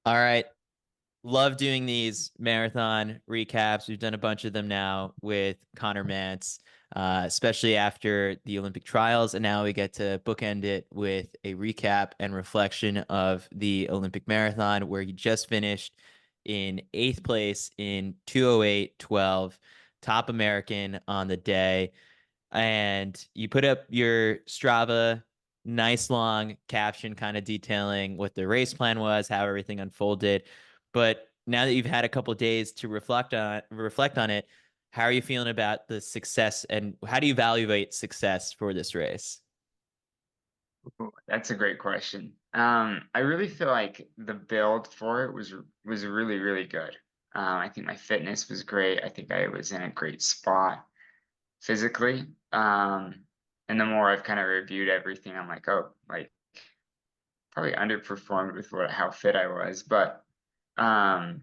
All right. Love doing these marathon recaps. We've done a bunch of them now with Conner Mantz, especially after the Olympic trials. And now we get to bookend it with a recap and reflection of the Olympic marathon, where he just finished in eighth place in 2:08:12, top American on the day. And you put up your Strava, nice long caption kind of detailing what the race plan was, how everything unfolded. But now that you've had a couple of days to reflect on it, how are you feeling about the success, and how do you evaluate success for this race? Ooh, that's a great question. I really feel like the build for it was really, really good. I think my fitness was great. I think I was in a great spot physically. And the more I've kind of reviewed everything, I'm like, oh, like probably underperformed with how fit I was, um,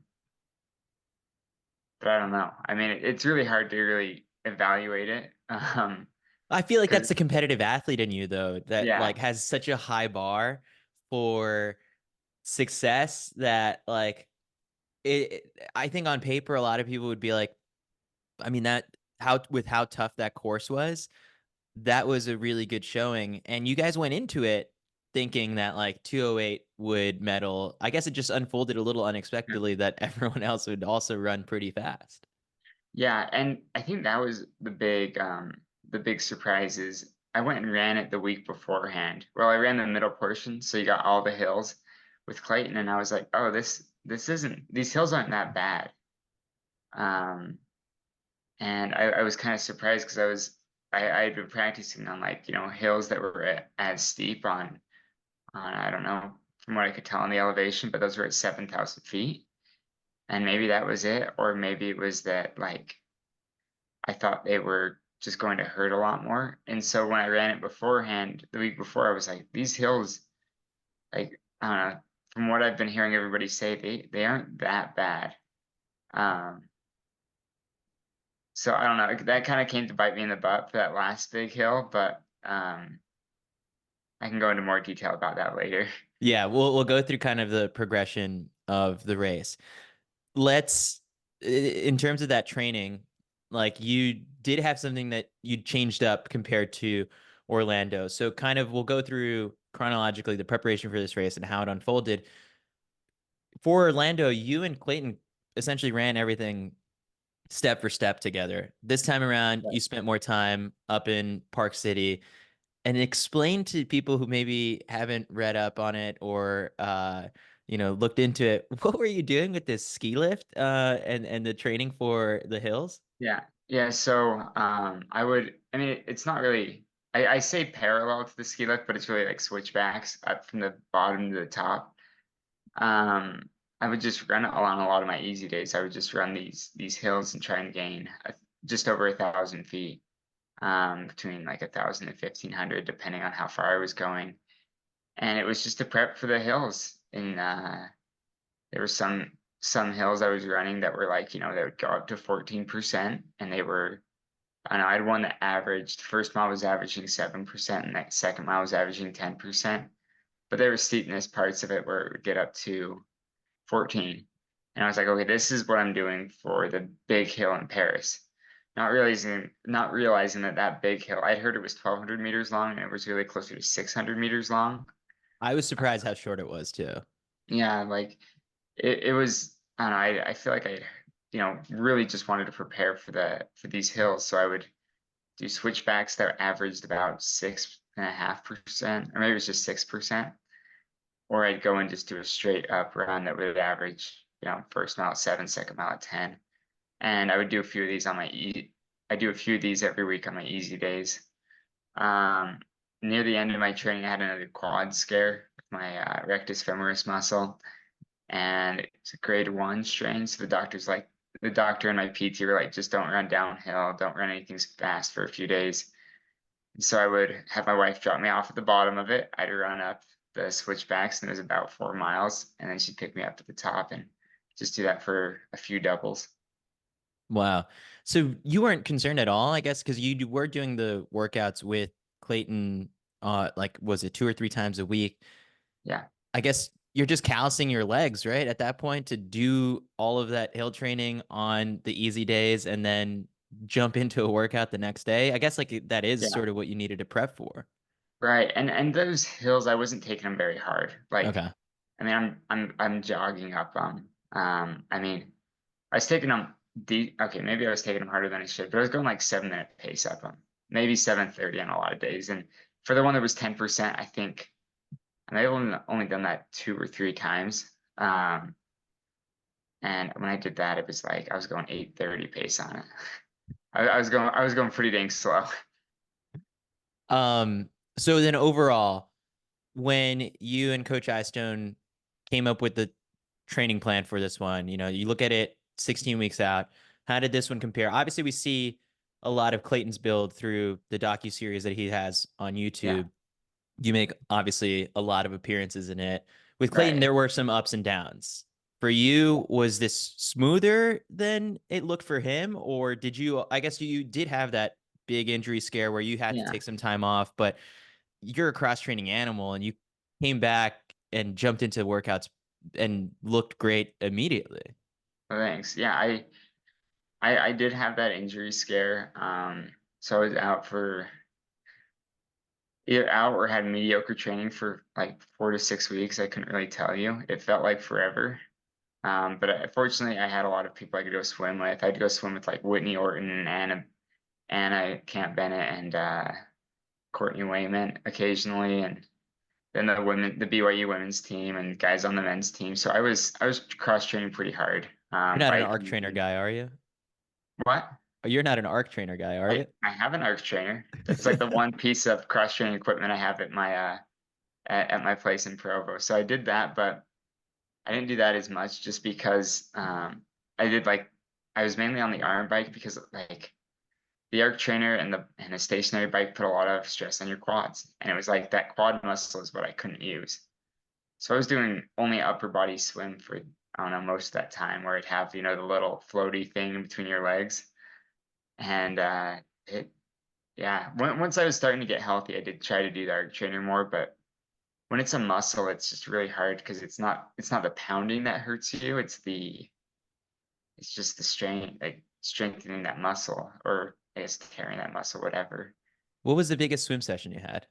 but I don't know. I mean, it's really hard to really evaluate it. I feel like that's Because the competitive athlete in you, though, that yeah, like has such a high bar for success that like I think on paper a lot of people would be like, I mean, that how with how tough that course was, that was a really good showing. And you guys went into it thinking that like 2:08 would medal. I guess it just unfolded a little unexpectedly that everyone else would also run pretty fast. yeah, and I think that was the big surprise is I went and ran it the week beforehand. Well, I ran the middle portion, so you got all the hills with Clayton, and I was like, oh, this isn't these hills aren't that bad. Um, and I was kind of surprised because I had been practicing on like, hills that were as steep on I don't know from what I could tell on the elevation, but those were at 7,000 feet. And maybe that was it, or maybe it was that like I thought they were just going to hurt a lot more. And so when I ran it beforehand, the week before, I was like, these hills, like, I don't know, from what I've been hearing everybody say, they aren't that bad. Um, so I don't know, that kind of came to bite me in the butt for that last big hill, but I can go into more detail about that later. Yeah, we'll go through kind of the progression of the race. Let's in terms of that training, like you did have something that you changed up compared to Orlando. So kind of we'll go through chronologically the preparation for this race and how it unfolded. For Orlando, you and Clayton essentially ran everything step for step together. This time around, Right. you spent more time up in Park City. And explain to people who maybe haven't read up on it or looked into it, what were you doing with this ski lift and the training for the hills? Yeah. Yeah. So I mean, it's not really, I say parallel to the ski lift, but it's really like switchbacks up from the bottom to the top. Um, I would just run it along a lot of my easy days. I would just run these hills and try and gain just over 1,000 feet, between like 1,000 and 1,500, depending on how far I was going. And it was just a prep for the hills. And there were some hills I was running that were like, they would go up to 14%, and they were. And I had one that averaged, first mile was averaging 7%, and that second mile was averaging 10%. But there were steepness parts of it where it would get up to 14. And I was like, okay, this is what I'm doing for the big hill in Paris. Not realizing that that big hill, I'd heard it was 1,200 meters long, and it was really closer to 600 meters long. I was surprised how short it was too. Yeah, like it was, I don't know, I feel like I, really just wanted to prepare for these hills. So I would do switchbacks that averaged about 6.5%, or maybe it was just 6%. Or I'd go and just do a straight up run that would average, first mile at 7, second mile at 10. And I would do a few of these I do a few of these every week on my easy days. Um, Near the end of my training, I had another quad scare with my rectus femoris muscle, and it's a grade 1 strain. So the doctor and my PT were like, just don't run downhill, don't run anything fast for a few days. So I would have my wife drop me off at the bottom of it. I'd run up the switchbacks, and it was about 4 miles, and then she'd pick me up at the top and just do that for a few doubles. Wow. So you weren't concerned at all, I guess, because you were doing the workouts with Clayton, like was it two or three times a week? Yeah. I guess you're just callousing your legs, right? At that point, to do all of that hill training on the easy days and then jump into a workout the next day. I guess like that is Yeah. sort of what you needed to prep for. Right. And those hills, I wasn't taking them very hard. Like, Okay. I mean, I'm jogging up them. I mean, I was taking them okay, maybe I was taking them harder than I should, but I was going like 7 minute pace up them, maybe 7:30 on a lot of days. And for the one that was 10%, I think I may have only done that 2 or 3 times. And when I did that, it was like I was going 8:30 pace on it. I was going pretty dang slow. Um, so then overall, when you and Coach Eyestone came up with the training plan for this one, you look at it 16 weeks out. How did this one compare? Obviously, we see a lot of Clayton's build through the docu-series that he has on Yeah, YouTube. You make obviously a lot of appearances in it. With Clayton, right. there were some ups and downs. For you, was this smoother than it looked for him? Or did you, I guess you did have that big injury scare where you had to Yeah. take some time off, but you're a cross training animal and you came back and jumped into workouts and looked great immediately. Well, thanks. Yeah, I did have that injury scare. So I was out for either out or had mediocre training for like 4 to 6 weeks. I couldn't really tell you. It felt like forever. But fortunately, I had a lot of people I could go swim with. I'd go swim with like Whitney Orton and Anna Camp Bennett and Courtney Wayman occasionally, and then the BYU women's team and guys on the men's team. So I was cross training pretty hard. You're not an arc Biking. trainer guy, are you? What? Oh, you're not an arc trainer guy, are you? I have an arc trainer. That's like the one piece of cross training equipment I have at my at my place in Provo. So I did that, but I didn't do that as much just because I did like I was mainly on the arm bike because like the arc trainer and the stationary bike put a lot of stress on your quads. And it was like that quad muscle is what I couldn't use. So I was doing only upper body swim for I don't know most of that time where I'd have, the little floaty thing in between your legs. And it yeah, once I was starting to get healthy, I did try to do the arc trainer more, but when it's a muscle, it's just really hard because it's not the pounding that hurts you, it's just the strain, like strengthening that muscle or I guess tearing that muscle, whatever. What was the biggest swim session you had?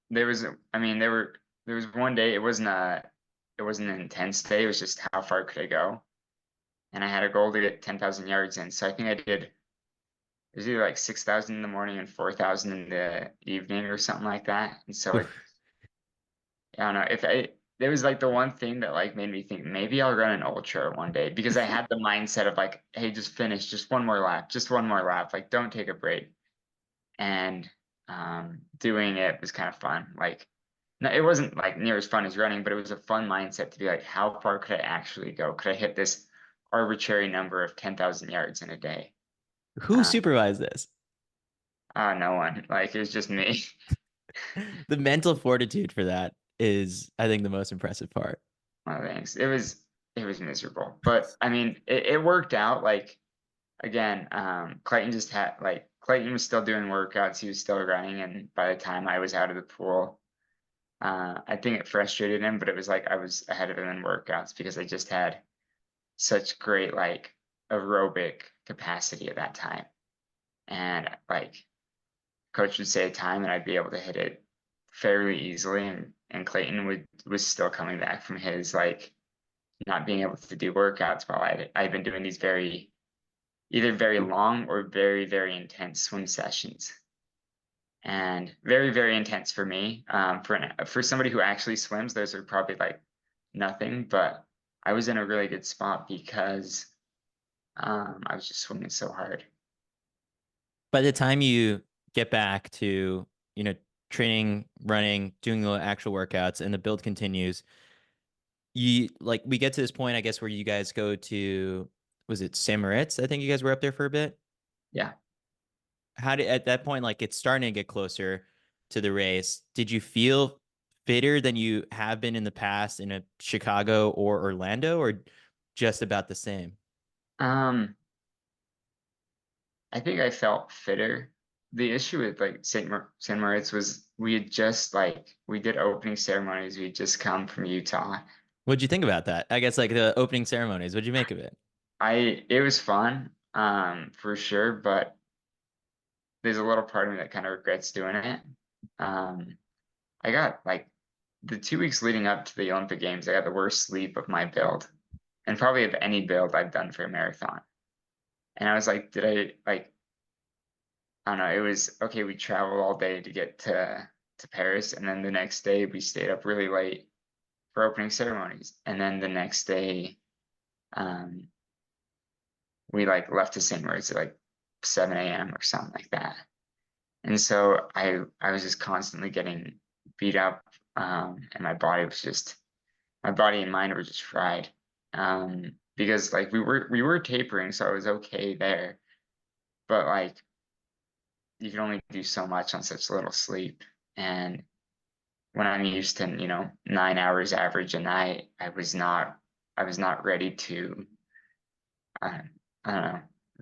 There was, I mean, there was one day it wasn't an intense day. It was just how far could I go, and I had a goal to get 10,000 yards in. So I think I did. It was either like 6,000 in the morning and 4,000 in the evening or something like that. And so Oof. I don't know if I. There was like the one thing that like made me think maybe I'll run an ultra one day because I had the mindset of like, hey, just finish, just one more lap, just one more lap. Like, don't take a break. And doing it was kind of fun. Like, no, it wasn't like near as fun as running, but it was a fun mindset to be like, how far could I actually go? Could I hit this arbitrary number of 10,000 yards in a day? Who Uh, supervised this? no one. Like, it was just me. The mental fortitude for that is, I think, the most impressive part. One of the things. It was miserable, but I mean, it worked out. Like again, Clayton was still doing workouts. He was still running, and by the time I was out of the pool, I think it frustrated him, but it was like I was ahead of him in workouts because I just had such great like aerobic capacity at that time. And like coach would say a time and I'd be able to hit it fairly easily and Clayton was still coming back from his like not being able to do workouts while I'd been doing these either very long or very, very intense swim sessions. And very, very intense for me. For somebody who actually swims, those are probably like nothing, but I was in a really good spot because I was just swimming so hard. By the time you get back to, you know, training, running, doing the actual workouts, and the build continues, you like we get to this point, I guess, where you guys go to, was it St. Moritz? I think you guys were up there for a bit. Yeah. How did at that point, like it's starting to get closer to the race? Did you feel fitter than you have been in the past in a Chicago or Orlando, or just about the same? Um, I think I felt fitter. The issue with like St. Moritz we had just like we did opening ceremonies. We had just come from Utah. What'd you think about that? I guess like the opening ceremonies. What'd you make of it? It was fun, for sure, but there's a little part of me that kind of regrets doing it. Um, I got like the 2 weeks leading up to the Olympic Games, I got the worst sleep of my build, and probably of any build I've done for a marathon. And I was like, did I like I don't know, it was okay, we traveled all day to get to Paris, and then the next day we stayed up really late for opening ceremonies. And then the next day, um, we like left to St. Moritz at like 7 a.m. or something like that. And so I was just constantly getting beat up, and my body and mind were just fried. Because like we were tapering, so I was okay there. But like you can only do so much on such little sleep. And when I'm used to, 9 hours average a night, I was not ready to uh, I don't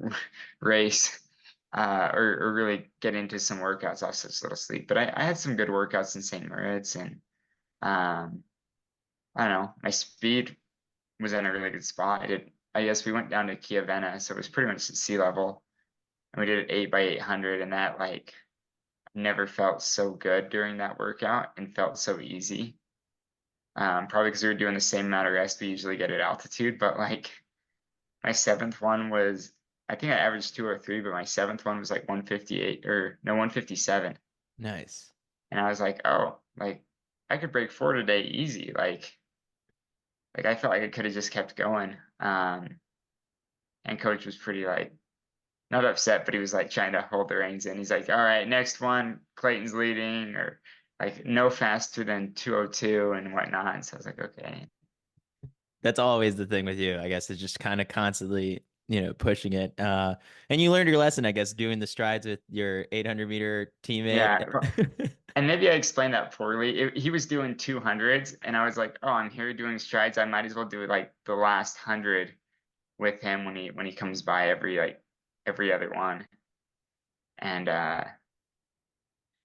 know race or really get into some workouts off such little sleep. But I had some good workouts in St. Moritz, and um I don't know, my speed was in a really good spot. I guess we went down to Chiavenna, so it was pretty much at sea level. And we did it 8 by 800, and that like never felt so good during that workout and felt so easy. Probably because we were doing the same amount of rest we usually get at altitude, but like my seventh one was, I think I averaged 2 or 3, but my seventh one was like 158 or no 157, Nice. and I was like, oh, like I could break 4 today easy. Like I felt like I could have just kept going. And coach was pretty like not upset, but he was like trying to hold the reins in. He's like, all right, next one, Clayton's leading, or like no faster than 202 and whatnot. And so I was like, okay. That's always the thing with you, I guess, is just kind of constantly, pushing it. And you learned your lesson, I guess, doing the strides with your 800-meter teammate. Yeah. And maybe I explained that poorly. He was doing 200s, and I was like, oh, I'm here doing strides. I might as well do like the last 100 with him when he comes by every other one. And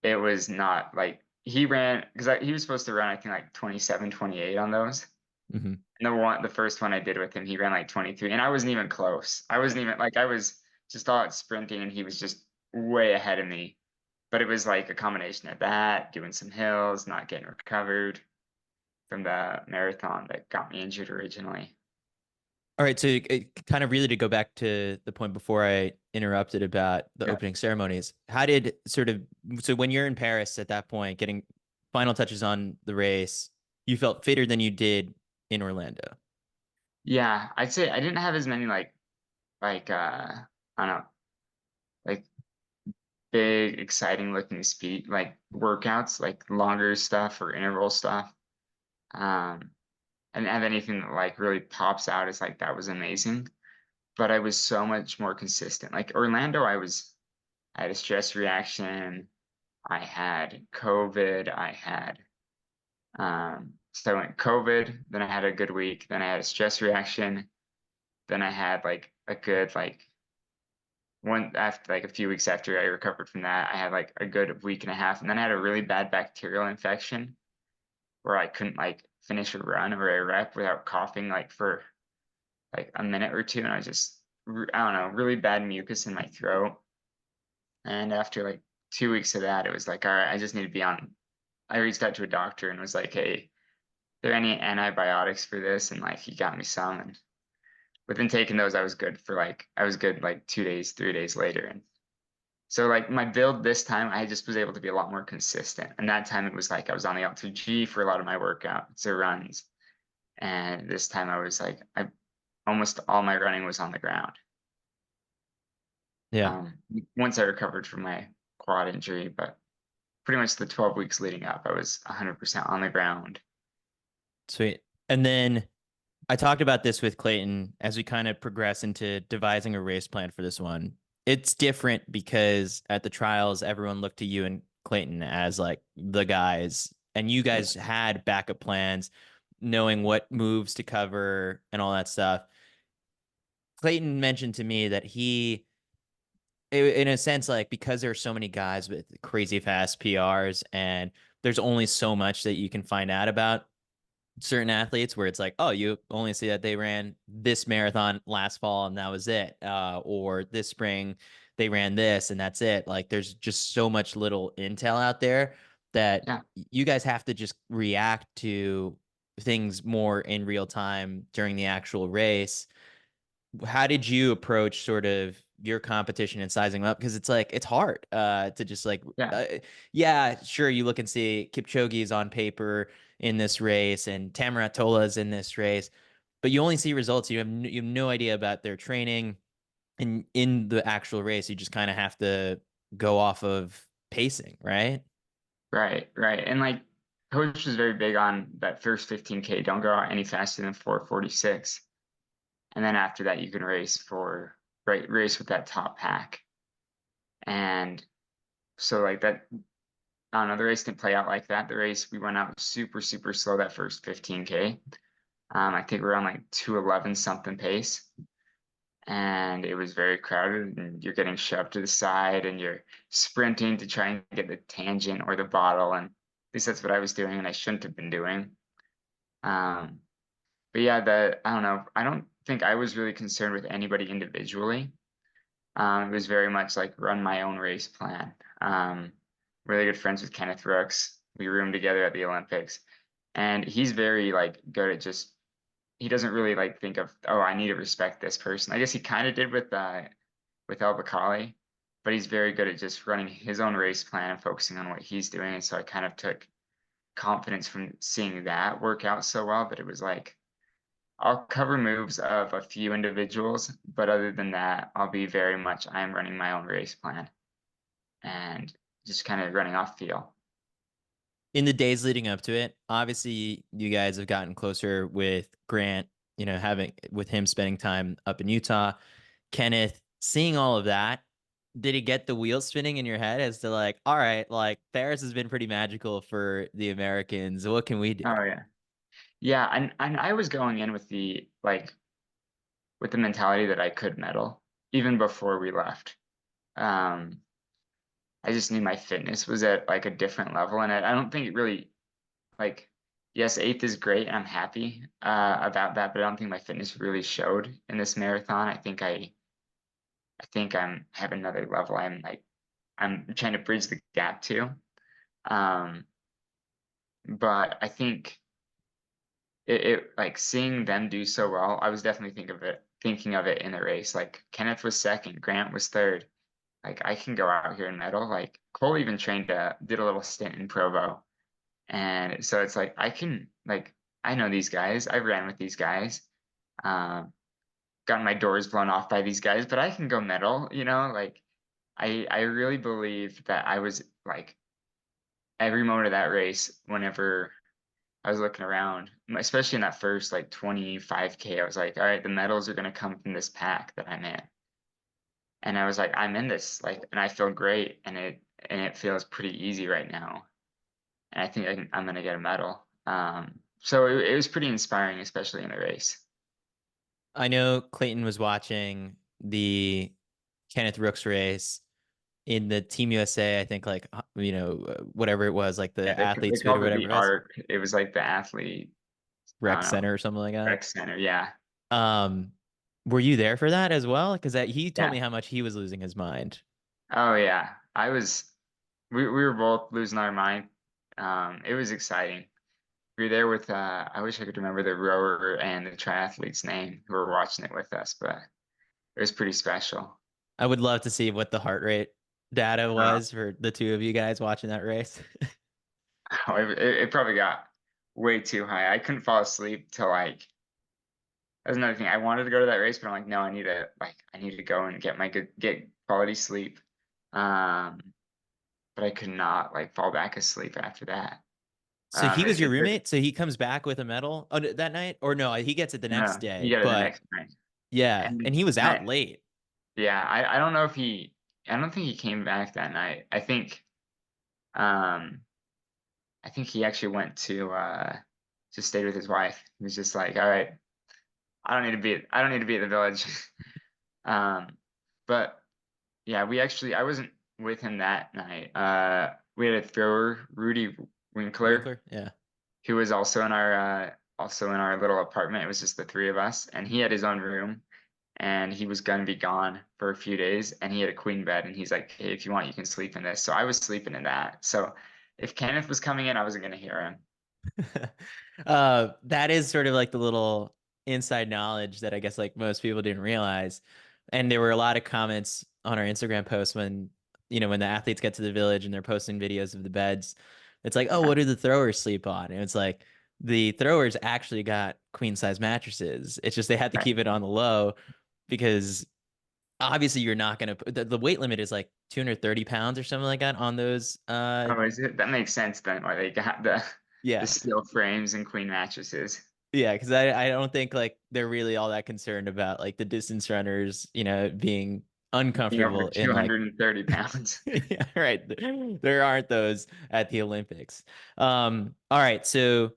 it was not like he ran because he was supposed to run, I think, like 27, 28 on those. Mhm. And the first one I did with him, he ran like 23, and I wasn't even close. I wasn't even like I was just all out sprinting, and he was just way ahead of me. But it was like a combination of that, doing some hills, not getting recovered from the marathon that got me injured originally. All right, so kind of really to go back to the point before I interrupted about the Yeah. opening ceremonies, how did so when you're in Paris at that point, getting final touches on the race, you felt fitter than you did in Orlando? Yeah, I'd say I didn't have as many I don't know, like big, exciting looking speed like workouts, like longer stuff or interval stuff. Um, I didn't have anything that like really pops out as like that was amazing. But I was so much more consistent. Like Orlando, I had a stress reaction, I had COVID, so I went COVID, then I had a good week, then I had a stress reaction, then I had like a good like one after like a few weeks after I recovered from that, I had like a good week and a half, and then I had a really bad bacterial infection where I couldn't like finish a run or a rep without coughing like for like a minute or two, and I was just I don't know, really bad mucus in my throat. And after like 2 weeks of that, it was like, all right, I just need to be on. I reached out to a doctor and was like, hey, there any antibiotics for this? And like he got me some, and within taking those, I was good like 2 days, 3 days later. And so like my build this time, I just was able to be a lot more consistent. And that time it was like I was on the L2G for a lot of my workouts or runs. And this time I was like I almost all my running was on the ground. Yeah, Um, Once I recovered from my quad injury, but pretty much the 12 weeks leading up, I was 100% on the ground. sweet. And then I talked about this with Clayton as we kind of progress into devising a race plan for this one. It's different because at the trials, everyone looked to you and Clayton as like the guys, and you Yeah. guys had backup plans, knowing what moves to cover and all that stuff. Clayton mentioned to me that in a sense, like because there are so many guys with crazy fast PRs, and there's only so much that you can find out about certain athletes, where it's like, oh, you only see that they ran this marathon last fall and that was it, or this spring they ran this and that's it. Like there's just so much little intel out there that Yeah, you guys have to just react to things more in real time during the actual race. How did you approach sort of your competition and sizing up? Because it's like it's hard to just like yeah, yeah, sure, you look and see Kipchoge is on paper in this race and Tamara Tola is in this race, but you only see results. You have no idea about their training, and in the actual race, you just kind of have to go off of pacing, right? right, right. And like coach was very big on that first 15K. Don't go out any faster than 4:46, and then after that you can race for race with that top pack. And so like that, I don't know, the race didn't play out like that. The race we went out super super slow that first 15K. I think we were on like 2:11 something pace, and it was very crowded. And you're getting shoved to the side, and you're sprinting to try and get the tangent or the bottle. And at least that's what I was doing, and I shouldn't have been doing. Um, but yeah, the I don't know. I don't think I was really concerned with anybody individually. It was very much like run my own race plan. Really good friends with Kenneth Rooks. We roomed together at the Olympics, and he's very like good at just he doesn't really like think of, oh, I need to respect this person. I guess he kind of did with El Bakali, but he's very good at just running his own race plan and focusing on what he's doing. And so I kind of took confidence from seeing that work out so well that it was like I'll cover moves of a few individuals, but other than that, I'll be very much I'm running my own race plan and just kind of running off feel. In the days leading up to it, obviously you guys have gotten closer with Grant, having with him spending time up in Utah. Kenneth, seeing all of that, did it get the wheels spinning in your head as to like, all right, like Paris has been pretty magical for the Americans. What can we do? Oh yeah. Yeah, and I was going in with the like with the mentality that I could medal even before we left. Um, I just knew my fitness was at like a different level, and I don't think it really like yes, eighth is great, and I'm happy about that, but I don't think my fitness really showed in this marathon. I think I'm have another level. I'm trying to bridge the gap to. Um, but I think it like seeing them do so well, I was definitely thinking of it in the race. Like Kenneth was second, Grant was third. Like I can go out here and medal. Like Cole even did a little stint in Provo. And so it's like I can like I know these guys. I've ran with these guys. Um, gotten my doors blown off by these guys, but I can go medal, like I really believe that I was like every moment of that race, whenever I was looking around, especially in that first like 25K, I was like, all right, the medals are gonna come from this pack that I'm in. And I was like, I'm in this, like, and I feel great, and it feels pretty easy right now. And I think I'm gonna get a medal. So it was pretty inspiring, especially in the race. I know Clayton was watching the Kenneth Rooks race in the Team USA, I think like whatever it was, like Yeah, the they athletes fit or called it whatever the it was, ARC. It was like the athlete, I rec don't know, center or something like that. rec center. Yeah, Um, were you there for that as well? Because he told me yeah. how much he was losing his mind. Oh yeah, I was. We were both losing our mind. It was exciting. We were there with. I wish I could remember the rower and the triathlete's name who were watching it with us, but it was pretty special. I would love to see what the heart rate data Uh, was for the two of you guys watching that race. it probably got way too high. I couldn't fall asleep till like. That's another thing. I wanted to go to that race, but I'm like, no, I need to go and get quality sleep. Um, but I could not like fall back asleep after that. So he was your It roommate. So he comes back with a medal that night, or no? He gets it the next no, you day. get it the But next night. yeah, And and he was and out I late. yeah, I don't know if I don't think he came back that night. Um I think he actually went to just stayed with his wife. He was just like, all right, I don't need to be at the village. Um but yeah, I wasn't with him that night. We had a thrower, Rudy Winkler, Winkler? Yeah. who was also in our little apartment. It was just the three of us, and he had his own room, and he was gonna be gone for a few days, and he had a queen bed, and he's like, "Hey, if you want, you can sleep in this." So I was sleeping in that. So if Kenneth was coming in, I wasn't gonna hear him. That is sort of like the little inside knowledge that I guess like most people didn't realize. And there were a lot of comments on our Instagram post when, when the athletes get to the village and they're posting videos of the beds. It's like, oh, Yeah. what do the throwers sleep on? And it's like the throwers actually got queen size mattresses. It's just they had to Right. keep it on the low because obviously you're not going to, the weight limit is like 230 pounds or something like that on those. Oh, is it? That makes sense then why they got the Yeah. steel frames and queen mattresses. Yeah, because I don't think like they're really all that concerned about like the distance runners, being Being over uncomfortable in like 230 pounds. yeah, right. There aren't those at the Olympics. All right, so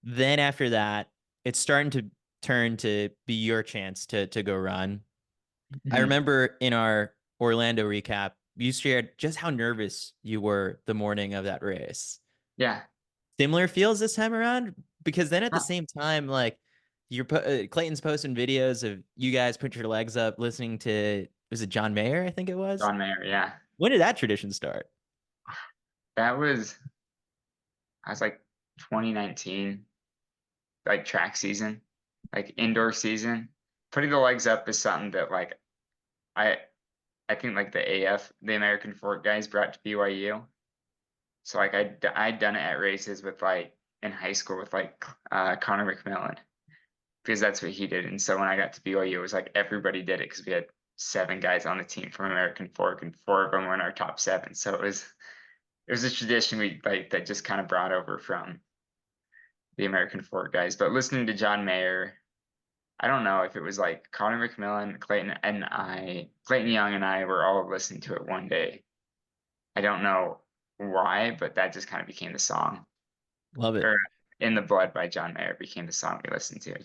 then after that, it's starting to turn to be your chance to go run. I Mhm. remember in our Orlando recap, you shared just how nervous you were the morning of that race. Yeah. Similar feels this time around because then at the Huh. same time, like Clayton's posting videos of you guys put your legs up listening to, was it John Mayer? I think it was. John Mayer, yeah. When did that tradition start? That was I was like 2019, like track season, like indoor season. Putting the legs up is something that like I I think like the AF, the American Fork guys brought to BYU. So like I'd done it at races with like in high school with like Conner McMillan because that's what he did. And so when I got to BYU, it was like everybody did it because we had 7 guys on the team from American Fork and 4 of them were in our top 7. So it was a tradition we like that just kind of brought over from the American Fork guys. But listening to John Mayer, I don't know if it was like Conner McMillan, Clayton Young and I were all listening to it one day. I don't know why, but that just kind of became the song. Love it. Or In the Blood by John Mayer became the song we listened to.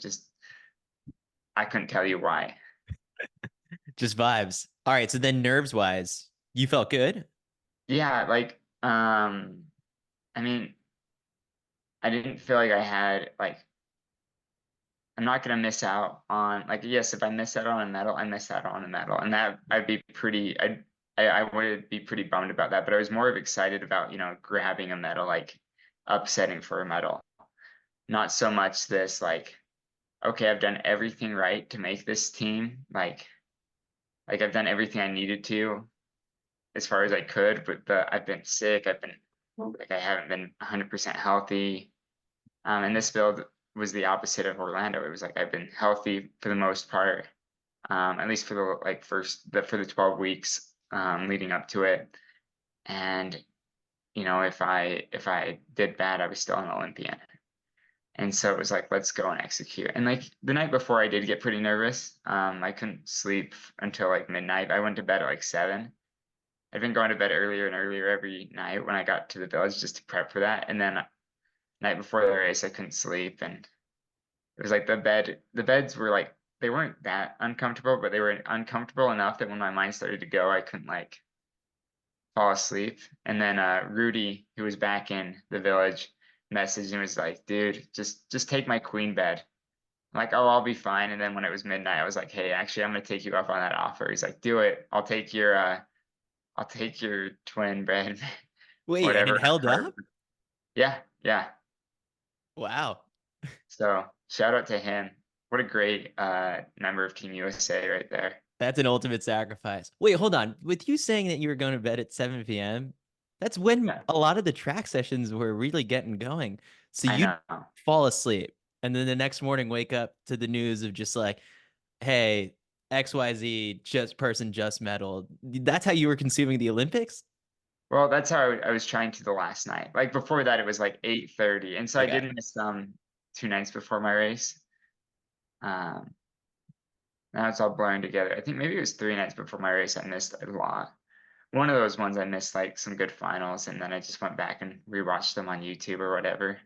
I couldn't tell you why. Just vibes. All right, so then nerves wise, you felt good? Yeah, like I mean, I didn't feel like I had like I'm not gonna miss out on like yes, if I miss out on a medal, I miss out on a medal. And that I'd be pretty I would be pretty bummed about that. But I was more of excited about, grabbing a medal, like upsetting for a medal. Not so much this like, okay, I've done everything right to make this team. Like I've done everything I needed to as far as I could, but I've been sick. Like I haven't been 100% healthy. And this build was the opposite of Orlando. It was like I've been healthy for the most part, at least for the like for the 12 weeks leading up to it. And if I did bad, I was still an Olympian. And so it was like, let's go and execute. And like the night before, I did get pretty nervous. I couldn't sleep until like midnight. I went to bed at like 7. I've been going to bed earlier and earlier every night when I got to the village just to prep for that. And then night before the race, I couldn't sleep, and it was like the beds were like they weren't that uncomfortable, but they were uncomfortable enough that when my mind started to go, I couldn't like fall asleep. And then Rudy, who was back in the village, messaged and was like, "Dude, just take my queen bed." I'm like, "Oh, I'll be fine." And then when it was midnight, I was like, "Hey, actually, I'm gonna take you up on that offer." He's like, "Do it. I'll take your twin bed, Wait, and it whatever." held up? Yeah, yeah. Wow. So shout out to him. What a great member of Team USA right there. That's an ultimate sacrifice. Wait, hold on. With you saying that you were going to bed at 7 p.m., that's when Yeah, a lot of the track sessions were really getting going. So I you'd know. fall asleep and then the next morning wake up to the news of just like, hey, XYZ just medaled. That's how you were consuming the Olympics? Well, that's how I was trying to the last night. Like before that, it was like 8:30, and so I Okay. did miss 2 nights before my race. Um, Now it's all blurring together. I think maybe it was 3 nights before my race. I missed a lot. One of those ones I missed like some good finals, and then I just went back and rewatched them on YouTube or whatever.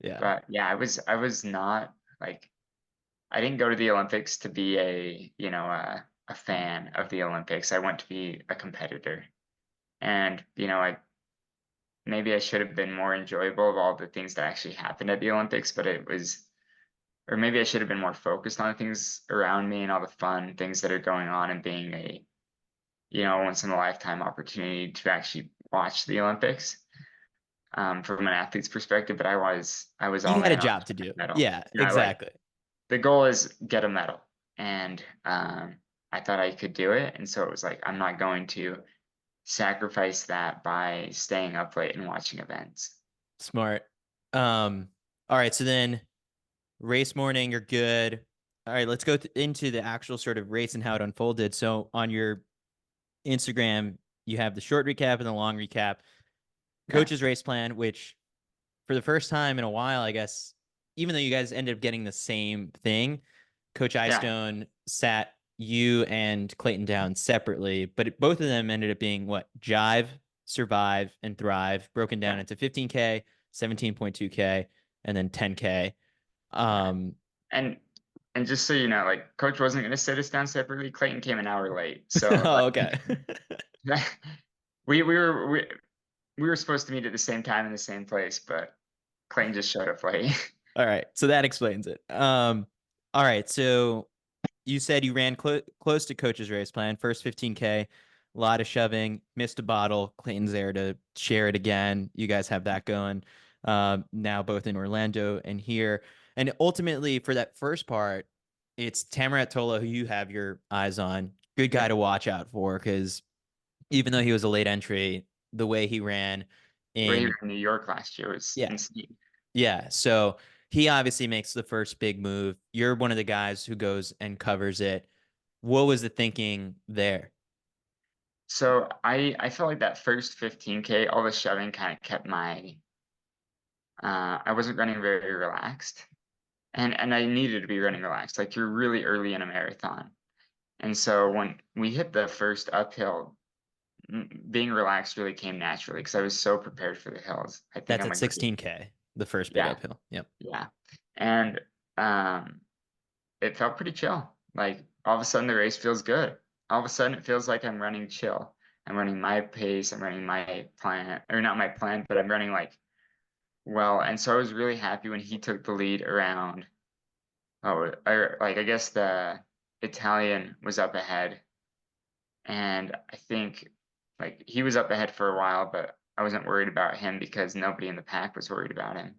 Yeah. But yeah, I was not like I didn't go to the Olympics to be a a fan of the Olympics. I want to be a competitor. And, you know, I maybe I should have been more enjoyable of all the things that actually happened at the Olympics, but it was, or maybe I should have been more focused on the things around me and all the fun things that are going on and being a, you know, once in a lifetime opportunity to actually watch the Olympics from an athlete's perspective. But I was You all had a in on job to do. medal. Yeah, You know, like exactly. the goal is get a medal, and I thought I could do it, and so it was like I'm not going to sacrifice that by staying up late and watching events. Smart. All right, so then race morning, you're good. All right, let's go into the actual sort of race and how it unfolded. So on your Instagram, you have the short recap and the long recap. Yeah, Coach's race plan, which for the first time in a while, I guess, even though you guys ended up getting the same thing, Coach yeah, Eystone sat you and Clayton down separately, but both of them ended up being what? Jive, Survive, and Thrive, broken down yeah, into 15K, 17.2K, and then 10K. yeah. Um, And and just so you know, like Coach wasn't going to sit us down separately. Clayton came an hour late, so oh, like okay. we were supposed to meet at the same time in the same place, but Clayton just showed up late. All right, so that explains it. All right, so you said you ran close to Coach's race plan. First 15K, a lot of shoving, missed a bottle. Clayton's there to share it again. You guys have that going. Now both in Orlando and here. And ultimately, for that first part, it's Tamarat Tola who you have your eyes on. Good guy Yep. to watch out for because even though he was a late entry, the way he ran Where he was in, in New York last year was yeah, insane. yeah. So he obviously makes the first big move. You're one of the guys who goes and covers it. What was the thinking there? So I felt like that first 15K, all the shoving kind of kept my I wasn't running very relaxed. And I needed to be running relaxed. Like you're really early in a marathon. And so when we hit the first uphill, being relaxed really came naturally because I was so prepared for the hills. I think That's I'm at a great, 16K, the first big yeah, uphill. Yep. yeah. And um it felt pretty chill. Like all of a sudden the race feels good. All of a sudden it feels like I'm running chill. I'm running my pace, I'm running my plan, or not my plan, but I'm running like well. And so I was really happy when he took the lead around. Oh, like I guess the Italian was up ahead, and I think like he was up ahead for a while, but I wasn't worried about him because nobody in the pack was worried about him.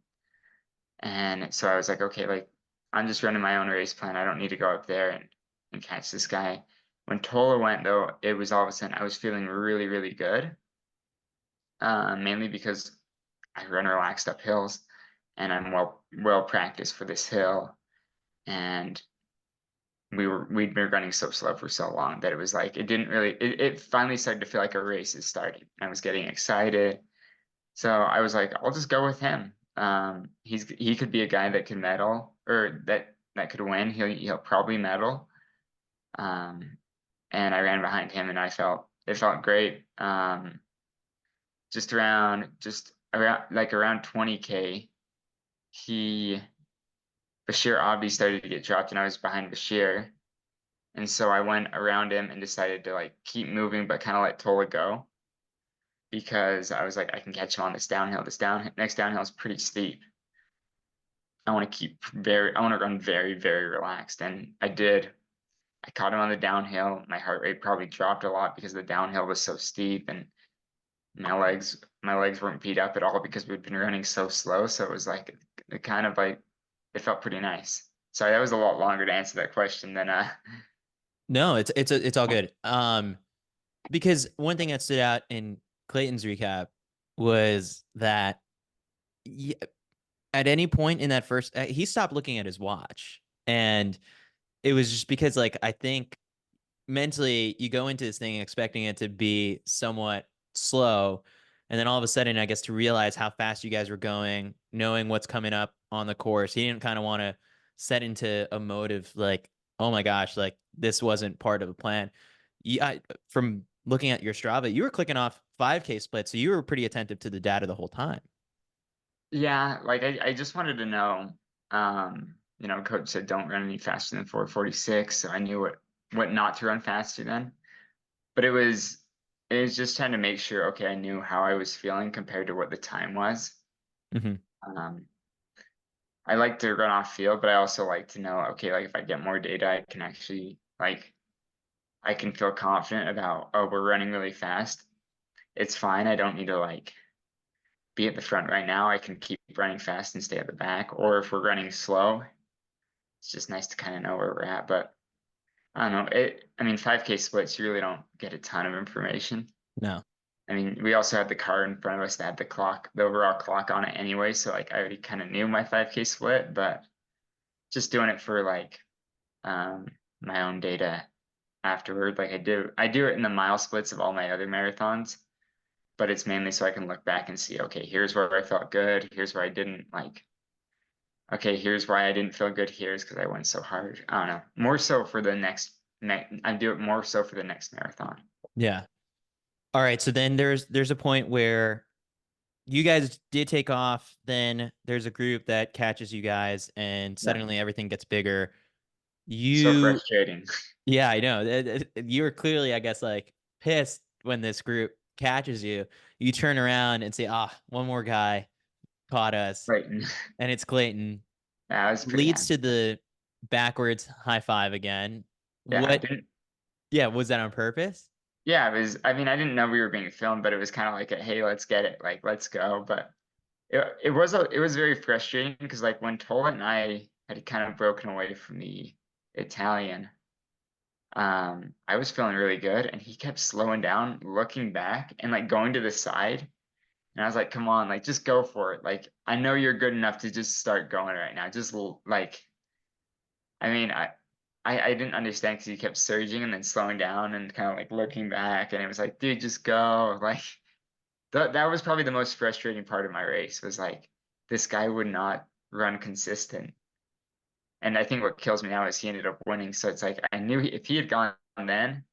And so I was like, okay, like I'm just running my own race plan. I don't need to go up there and catch this guy. When Tola went though, it was all of a sudden I was feeling really, really good. Mainly because I run relaxed up hills and I'm well practiced for this hill. And we'd been running so slow for so long that it was like it finally started to feel like a race is starting. I was getting excited. So I was like, I'll just go with him. He could be a guy that can medal or that could win. He'll probably medal. Um, and I ran behind him and it felt great. Just around 20K, he Bashir Abdi started to get dropped and I was behind Bashir. And so I went around him and decided to like keep moving, but kind of let Tola go because I was like, I can catch him on this downhill. Next downhill is pretty steep. I want to run very, very relaxed. And I did. I caught him on the downhill. My heart rate probably dropped a lot because the downhill was so steep and my legs weren't beat up at all because we'd been running so slow. So it was like it kind of like it felt pretty nice. Sorry, that was a lot longer to answer that question than No, it's all good. Because one thing that stood out in Clayton's recap was that y at any point in that first, he stopped looking at his watch, and it was just because, like, I think mentally you go into this thing expecting it to be somewhat slow, and then all of a sudden I guess to realize how fast you guys were going, knowing what's coming up on the course, he didn't kind of want to set into a mode of like, oh my gosh, like this wasn't part of the plan. From looking at your Strava, you were clicking off 5K splits, so you were pretty attentive to the data the whole time. yeah, like I just wanted to know. Coach said don't run any faster than 4:46, so I knew what what not to run faster than. But it was just trying to make sure, okay, I knew how I was feeling compared to what the time was. Hmm. Um, I like to run off field, but I also like to know, okay, like if I get more data, I can actually like I can feel confident about, oh, we're running really fast. It's fine. I don't need to like be at the front right now. I can keep running fast and stay at the back. Or if we're running slow, it's just nice to kind of know where we're at. But I don't know. I mean, 5K splits, you really don't get a ton of information. No. I mean, we also had the car in front of us that had the clock, the overall clock on it anyway. So like I already kind of knew my 5K split, but just doing it for like um my own data afterward. Like I do it in the mile splits of all my other marathons, but it's mainly so I can look back and see, okay, here's where I felt good, here's where I didn't like, okay, here's why I didn't feel good, here's because I went so hard. I don't know. More so for the I do it more so for the next marathon. Yeah. All right. So then there's a point where you guys did take off. Then there's a group that catches you guys, and Yeah. suddenly everything gets bigger. So You, frustrating. yeah, I know. You were clearly, I guess, like pissed when this group catches you. You turn around and say, "Ah, one more guy caught us," Right. and it's Clayton. Yeah, I was pretty Leads happy. to the backwards high five again. Yeah, I What? didn't. Yeah, was that on purpose? Yeah, it was. I mean, I didn't know we were being filmed, but it was kind of like a, hey, let's get it, like let's go. But it was very frustrating because like when Tola and I had kind of broken away from the Italian, I was feeling really good, and he kept slowing down, looking back, and like going to the side. And I was like, come on, like just go for it. Like I know you're good enough to just start going right now. Just like I mean, I didn't understand because he kept surging and then slowing down and kind of like looking back, and it was like, dude, just go. Like that was probably the most frustrating part of my race was like this guy would not run consistent. And I think what kills me now is he ended up winning. So it's like I knew if he had gone then,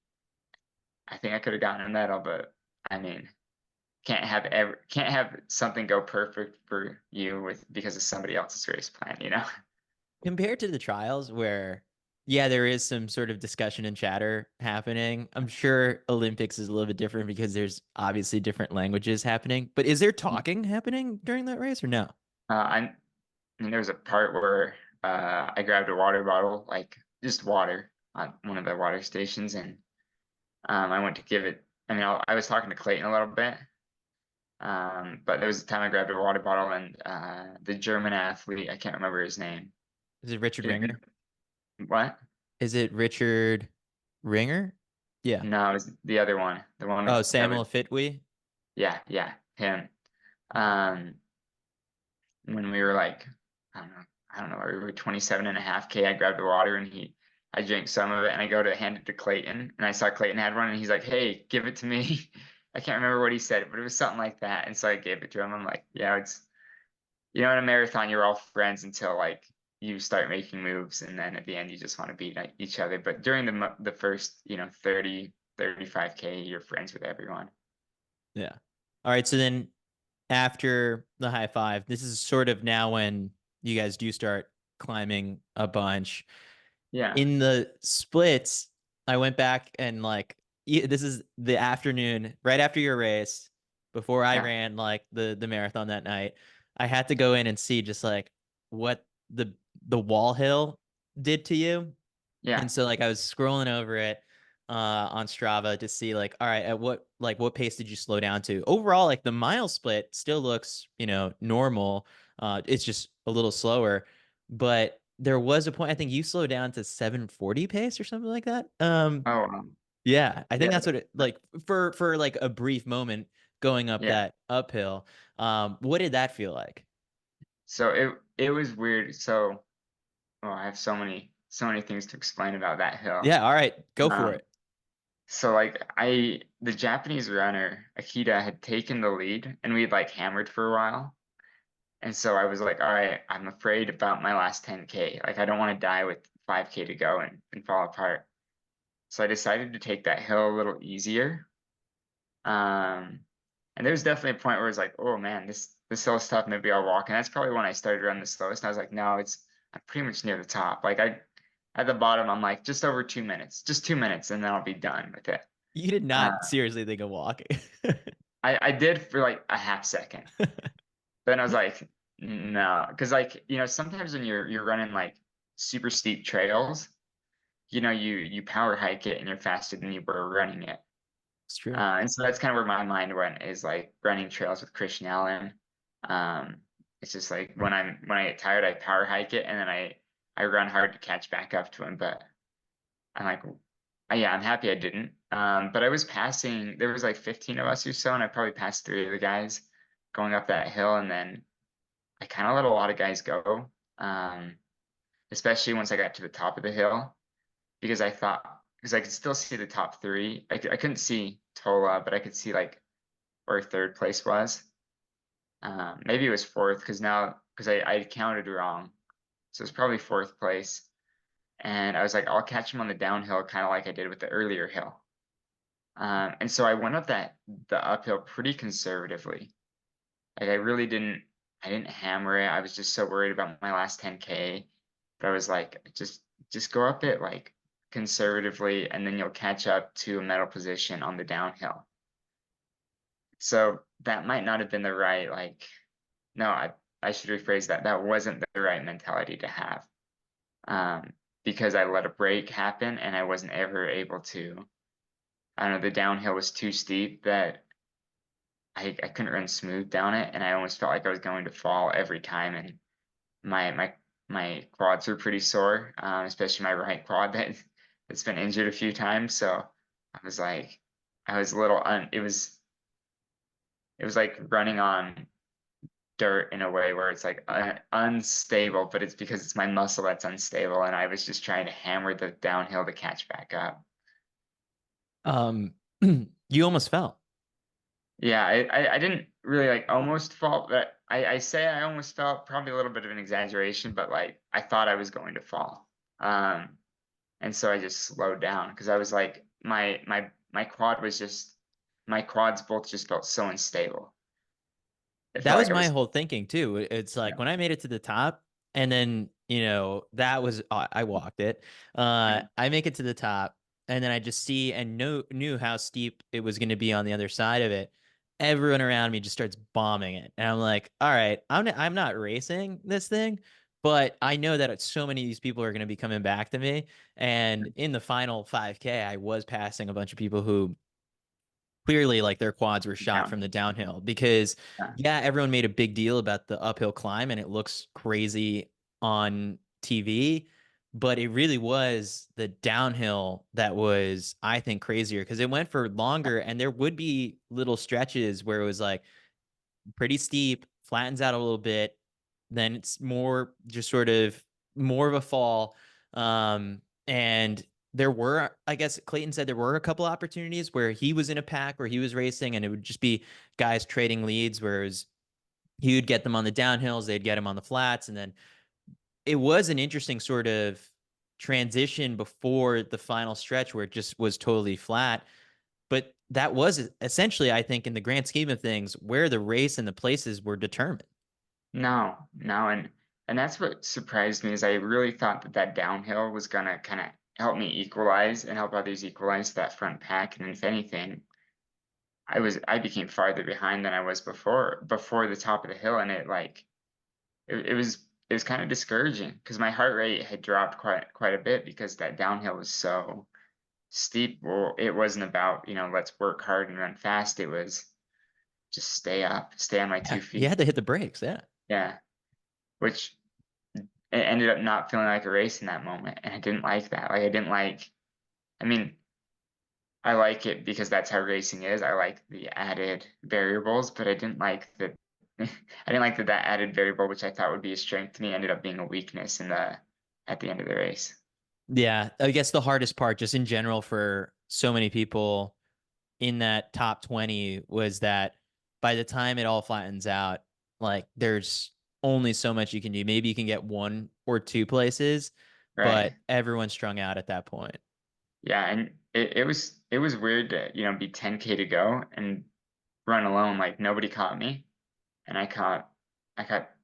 I think I could have gotten a medal. But I mean, can't have something go perfect for you with because of somebody else's race plan, you know? Compared to the trials where, yeah, there is some sort of discussion and chatter happening. I'm sure Olympics is a little bit different because there's obviously different languages happening. But is there talking happening during that race or no? I mean, there was a part where I grabbed a water bottle, like just water, on one of the water stations, and I went to give it. I mean, I was talking to Clayton a little bit, but there was a time I grabbed a water bottle, and the German athlete, I can't remember his name. Is it Richard You know, Ringer? what? Is it Richard Ringer? Yeah. No, it was the other one, the one Oh, that was, Samuel Fitwe. yeah, yeah, him. Um, when we were like, I don't know, we were 27.5K. I grabbed the water and I drank some of it and I go to hand it to Clayton and I saw Clayton had one and he's like, hey, give it to me. I can't remember what he said, but it was something like that. And so I gave it to him. I'm like, yeah, in a marathon, you're all friends until like you start making moves. And then at the end, you just want to beat each other. But during the first, 35K, you're friends with everyone. Yeah. All right. So then after the high five, this is sort of now when you guys do start climbing a bunch. Yeah. In the splits, I went back and like this is the afternoon right after your race, before I Yeah. ran like the marathon that night. I had to go in and see just like what the wall hill did to you. Yeah. And so like I was scrolling over it on Strava to see like, all right, at what pace did you slow down to? Overall, like the mile split still looks, normal. It's just a little slower. But there was a point I think you slowed down to 740 pace or something like that. Oh, Yeah, I think yeah. that's what it like for like a brief moment going up Yeah. that uphill. What did that feel like? So it was weird. So I have so many things to explain about that hill. Yeah, all right, go for Um, it. so like the Japanese runner Akita had taken the lead, and we'd like hammered for a while. And so I was like, all right, I'm afraid about my last 10K. Like I don't want to die with 5K to go and fall apart. So I decided to take that hill a little easier. Um, and there was definitely a point where it's like, oh man, this hill's tough. Maybe I'll walk. And that's probably when I started running the slowest. And I was like, no, I'm pretty much near the top. Like at the bottom, I'm like, just over 2 minutes, just 2 minutes, and then I'll be done with it. You did Uh, not seriously think of walking. I did for like a half second. Then I was like, no, because like, sometimes when you're running like super steep trails, you power hike it and you're faster than you were running it. It's true. And so that's kind of where my mind went, is like running trails with Christian Allen. Um, it's just like when I get tired, I power hike it and then I run hard to catch back up to him. But I'm like, yeah, I'm happy I didn't. But I was passing. There was like 15 of us or so, and I probably passed three of the guys going up that hill, and then I kind of let a lot of guys go. Especially once I got to the top of the hill, because because I could still see the top three. I couldn't see Tola, but I could see like where third place was. Maybe it was fourth, because I counted wrong. So it's probably fourth place. And I was like, I'll catch him on the downhill, kind of like I did with the earlier hill. And so I went up the uphill pretty conservatively. Like I didn't hammer it. I was just so worried about my last 10K. But I was like, just go up it like conservatively, and then you'll catch up to a medal position on the downhill. So that might not have been the right, like, no, I should rephrase that. That wasn't the right mentality to have. Um, because I let a break happen and I wasn't ever able to. I don't know, the downhill was too steep that I couldn't run smooth down it, and I almost felt like I was going to fall every time. And my my my quads were pretty sore, especially my right quad that's been injured a few times. So I was like, I was a little it was like running on dirt in a way where it's like unstable, but it's because it's my muscle that's unstable, and I was just trying to hammer the downhill to catch back up. Um, you almost fell. Yeah, I didn't really like almost fall, but I say I almost felt, probably a little bit of an exaggeration, but like I thought I was going to fall. And so I just slowed down because I was like my quad was just my quads both just felt so unstable. It That felt was like I my was, whole thinking too. It's you like when I made it to the top, and then that was I walked it. I make it to the top, and then I just see and knew how steep it was going to be on the other side of it. Everyone around me just starts bombing it, and I'm like, all right, I'm not racing this thing, but I know that so many of these people are going to be coming back to me. And in the final 5K, I was passing a bunch of people who clearly like their quads were shot down. from the downhill because Yeah. yeah, everyone made a big deal about the uphill climb and it looks crazy on TV, but it really was the downhill that was, I think, crazier because it went for longer and there would be little stretches where it was like pretty steep, flattens out a little bit, then it's more just sort of more of a fall. And there were, I guess Clayton said there were a couple opportunities where he was in a pack where he was racing and it would just be guys trading leads, whereas he would get them on the downhills, they'd get him on the flats. And then it was an interesting sort of transition before the final stretch where it just was totally flat. But that was essentially, I think, in the grand scheme of things, where the race and the places were determined. No, no, and that's what surprised me, is I really thought that downhill was gonna kind of help me equalize and help others equalize that front pack. And if anything, I became farther behind than I was before the top of the hill, and it was kind of discouraging because my heart rate had dropped quite a bit because that downhill was so steep. Well, it wasn't about, let's work hard and run fast. It was just stay up, stay on my two Yeah, you feet. had to hit the brakes. Yeah. Yeah, which it ended up not feeling like a race in that moment, and I didn't like that. Like I didn't like. I mean, I like it because that's how racing is. I like the added variables, but I didn't like that. I didn't like that added variable, which I thought would be a strength to me, ended up being a weakness at the end of the race. Yeah. I guess the hardest part, just in general, for so many people in that top 20 was that by the time it all flattens out, like there's only so much you can do. Maybe you can get one or two places, Right. but everyone's strung out at that point. Yeah, and it was weird to, be 10K to go and run alone. Like nobody caught me, and I caught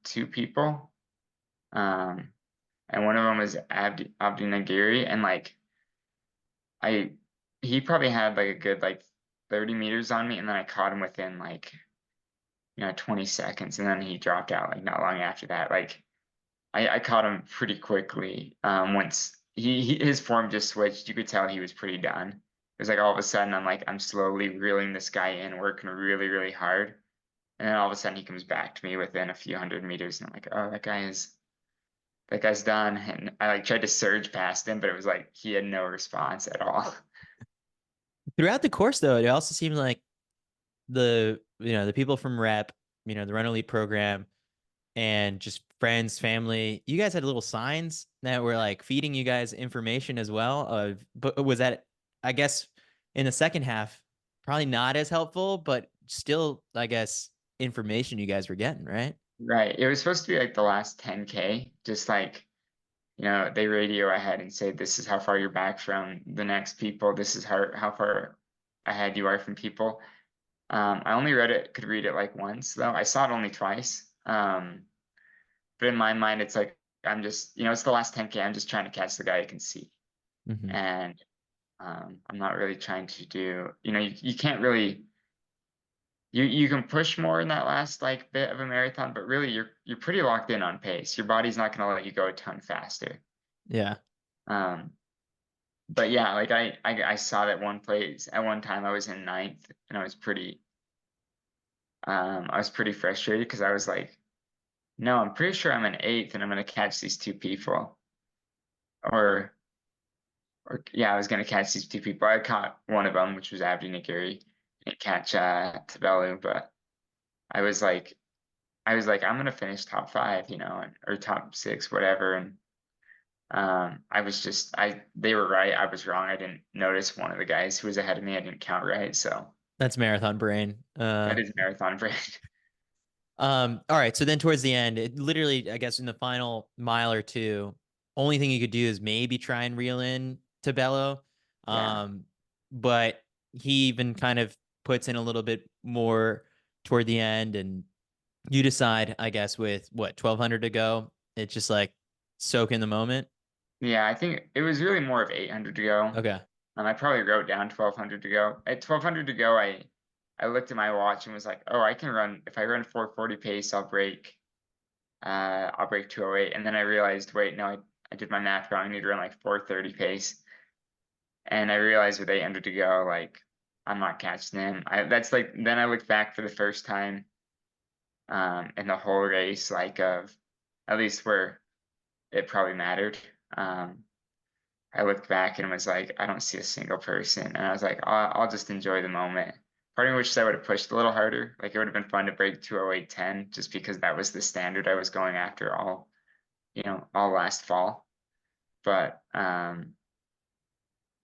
two people. Um, and one of them was Abdi Nagiri, and like I he probably had like a good like 30 meters on me, and then I caught him within like 20 seconds, and then he dropped out like not long after that. Like I caught him pretty quickly. Once his form just switched, you could tell he was pretty done. It was like all of a sudden I'm slowly reeling this guy in, working really, really hard. And then all of a sudden he comes back to me within a few hundred meters, and I'm like, oh, that guy's done. And I like tried to surge past him, but it was like he had no response at all. Throughout the course, though, it also seems like the people from rep, the Run Elite program, and just friends, family, you guys had little signs that were like feeding you guys information as well. But was that, I guess, in the second half, probably not as helpful, but still, I guess, information you guys were getting, right? Right. It was supposed to be like the last 10K, just like, they radio ahead and say, this is how far you're back from the next people. This is how far ahead you are from people. I only could read it like once though. I saw it only twice. But in my mind, it's like, I'm just, it's the last 10K. I'm just trying to catch the guy I can see. Hmm. And I'm not really trying to do, you can't really, you can push more in that last like bit of a marathon, but really you're pretty locked in on pace. Your body's not going to let you go a ton faster. Yeah. Um, but yeah, like I saw that one place at one time I was in ninth, and I was pretty frustrated because I was like, no, I'm pretty sure I'm in eighth and I'm gonna catch these two people. Or or yeah, I was gonna catch these two people. I caught one of them, which was Abdi Nagiri, and catch Tabelu, but I was like I'm gonna finish top five, or top six, whatever. And I was just they were right, I was wrong. I didn't notice one of the guys who was ahead of me. I didn't count right, so That's marathon brain. that is marathon brain. All right. So then towards the end, it literally, I guess in the final mile or two, only thing you could do is maybe try and reel in to Bello. Yeah. Um, but he even kind of puts in a little bit more toward the end, and you decide, I guess, with what, 1200 to go, it's just like soak in the moment. Yeah, I think it was really more of 800 to go. Okay. I probably wrote down 1200 to go. At 1200 to go, I looked at my watch and was like, "Oh, I can run. If I run 440 pace, I'll break 208." And then I realized, wait, no, I did my math wrong. I need to run like 430 pace. And I realized with 800 to go, like I'm not catching him. That's like then I looked back for the first time in the whole race, like of at least where it probably mattered. Um, I looked back and was like, I don't see a single person. And I was like, I'll just enjoy the moment. Part of me wishes I would have pushed a little harder. Like it would have been fun to break 208.10 just because that was the standard I was going after all last fall. But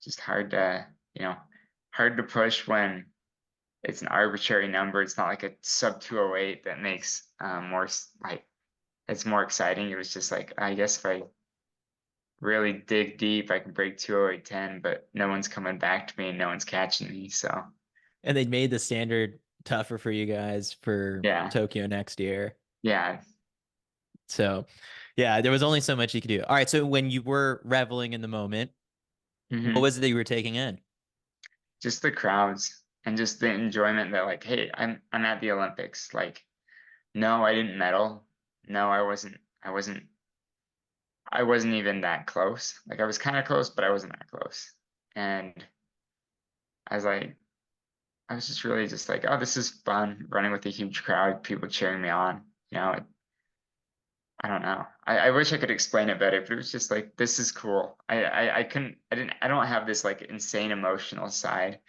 just hard to push when it's an arbitrary number. It's not like a sub 208 that makes like it's more exciting. It was just like, I guess if I really dig deep, I can break 208.10, but no one's coming back to me and no one's catching me. So And they made the standard tougher for you guys for yeah, Tokyo next year. yeah. So, yeah, there was only so much you could do. All right. So when you were reveling in the moment, what Hmm. was it that you were taking in? Just the crowds and just the enjoyment that like, hey, I'm at the Olympics. Like, no, I didn't medal. No, I wasn't even that close. Like I was kind of close, but I wasn't that close. And I was like, I was just really just like, oh, this is fun running with a huge crowd, people cheering me on. I don't know. I wish I could explain it better, but it was just like, this is cool. I couldn't, I don't have this like insane emotional side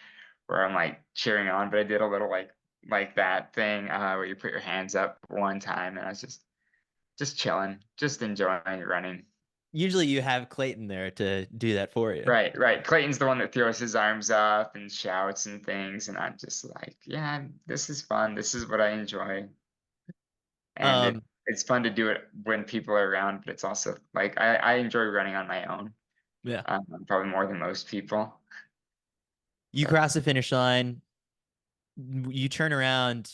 where I'm like cheering on, but I did a little like that thing where you put your hands up one time, and I was just chilling, just enjoying running. Usually you have Clayton there to do that for you. Right, right. Clayton's the one that throws his arms up and shouts and things, and I'm just like, yeah, this is fun. This is what I enjoy. And Um, it's fun to do it when people are around, but it's also like I enjoy running on my own, yeah. probably more than most people. You But cross the finish line, you turn around.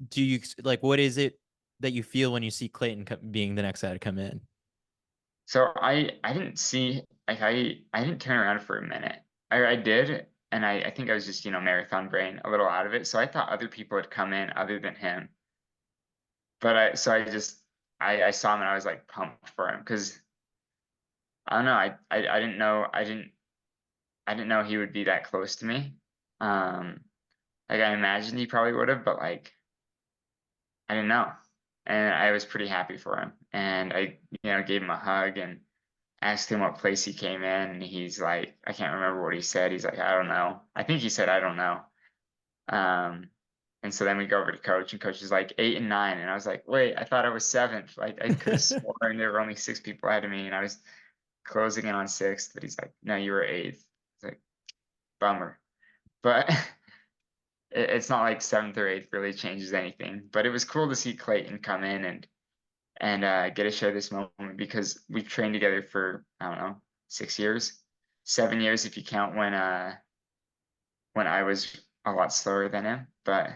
Do you like what is it that you feel when you see Clayton being the next guy to come in? So I didn't see like I didn't turn around for a minute. I did, and I think I was just, marathon brain a little out of it. So I thought other people had come in other than him. But I saw him and I was like pumped for him because I don't know, I didn't know I didn't know he would be that close to me. Um like I imagined he probably would have, but like I didn't know. And I was pretty happy for him. And I, gave him a hug and asked him what place he came in, and he's like, I can't remember what he said. He's like, I don't know. I think he said, I don't know. Um, and so then we go over to coach, and coach is like 8 and 9, and I was like, wait, I thought I was seventh. Like I could have sworn there were only six people ahead of me, and I was closing in on sixth. But he's like, no, you were eighth. It's like bummer, but it's not like seventh or eighth really changes anything. But it was cool to see Clayton come in and get to share this moment because we've trained together for, I don't know, 6 years, 7 years if you count when I was a lot slower than him. But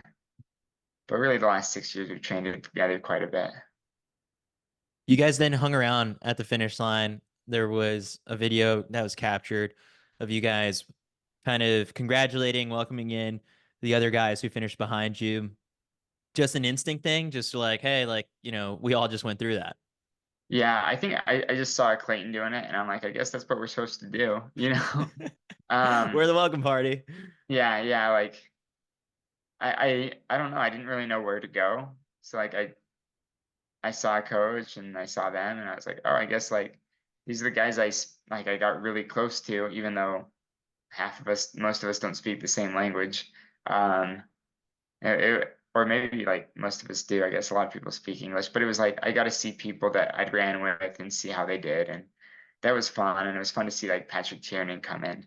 really the last 6 years we've trained together quite a bit. You guys then hung around at the finish line. There was a video that was captured of you guys kind of congratulating, welcoming in the other guys who finished behind you. Just an instinct thing, just like, hey, like, we all just went through that. Yeah, I think I just saw Clayton doing it and I'm like, I guess that's what we're supposed to do, you know? We're Um, the welcome party. yeah, like I don't know, I didn't really know where to go. So like I saw a coach and I saw them and I was like, oh, I guess like these are the guys like I got really close to, even though most of us don't speak the same language. Um, or maybe like most of us do. I guess a lot of people speak English, but it was like I got to see people that I'd ran with and see how they did, and that was fun. And it was fun to see like Patrick Tiernan come in,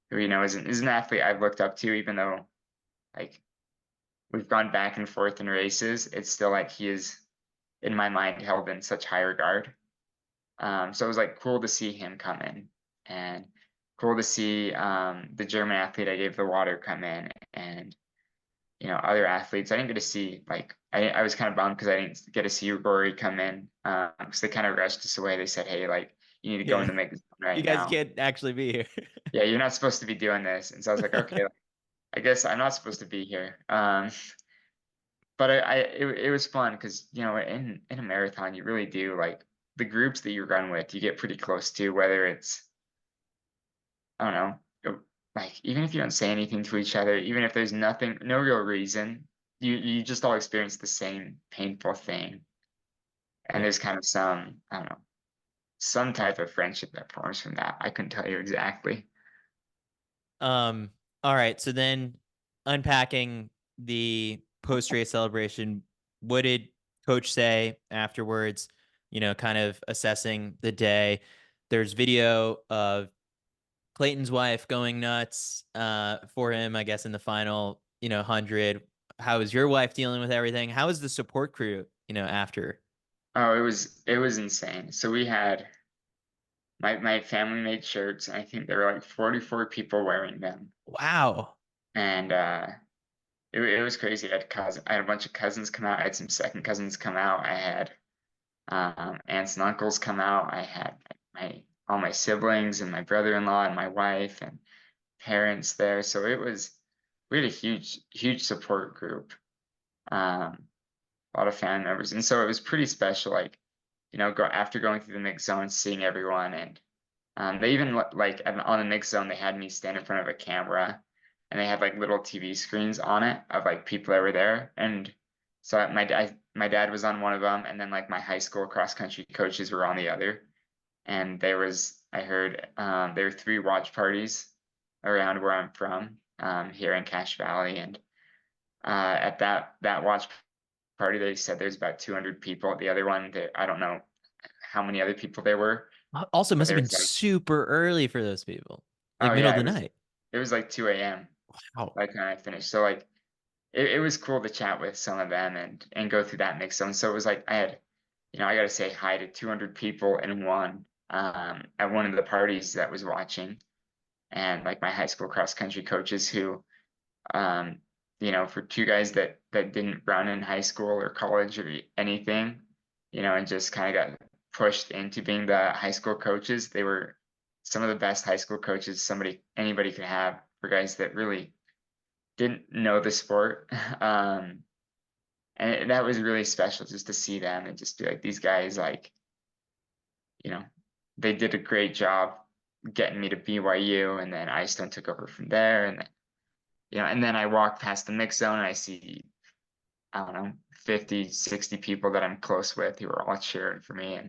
who is an athlete I've looked up to, even though like we've gone back and forth in races. It's still like he is in my mind held in such high regard. So it was like cool to see him come in and cool to see the German athlete I gave the water come in and other athletes. I didn't get to see like I was kind of bummed because I didn't get to see Rory come in because they kind of rushed us away. They said, hey, like you need to go in Yeah. the mix You right guys now. can't actually be here. Yeah, you're not supposed to be doing this. And so I was like, okay, like, I guess I'm not supposed to be here. But it was fun because in a marathon you really do like the groups that you run with you get pretty close to, whether it's I don't know, like even if you don't say anything to each other, even if there's no real reason, you just all experience the same painful thing, and Yeah. there's kind of some I don't know some type of friendship that forms from that. I couldn't tell you exactly. Um, all right. So then unpacking the post-race celebration, what did coach say afterwards? Kind of assessing the day. There's video of Clayton's wife going nuts for him, I guess, in the final, 100. How is your wife dealing with everything? How is the support crew, after? Oh, it was insane. So we had my family made shirts, and I think there were like 44 people wearing them, Wow. and it was crazy. I had a bunch of cousins come out. I had some second cousins come out. I had aunts and uncles come out. I had my all my siblings and my brother-in-law and my wife and parents there. So we had a huge support group, a lot of family members, and so it was pretty special. Like go after going through the mix zone, seeing everyone, and they even like on the mix zone they had me stand in front of a camera, and they had like little TV screens on it of like people that were there, and so my dad was on one of them, and then like my high school cross country coaches were on the other, and I heard there were three watch parties around where I'm from here in Cache Valley, and at that watch party they said there's about 200 people. At the other one, I don't know how many other people there were, Also, but must have there been was like super early for those people, like oh middle yeah, of the night. it was like 2 a.m. Wow. like when I finished. So like it was cool to chat with some of them and go through that mix zone. So it was like I got to say hi to 200 people in one at one of the parties that was watching, and like my high school cross country coaches who um for two guys that didn't run in high school or college or anything, and just kind of got pushed into being the high school coaches. They were some of the best high school coaches anybody could have, for guys that really didn't know the sport. And that was really special just to see them and just be like, these guys, like, you know, they did a great job getting me to BYU, and then Iceland took over from there. And and then I walk past the mix zone and I see, I don't know, 50, 60 people that I'm close with who are all cheering for me,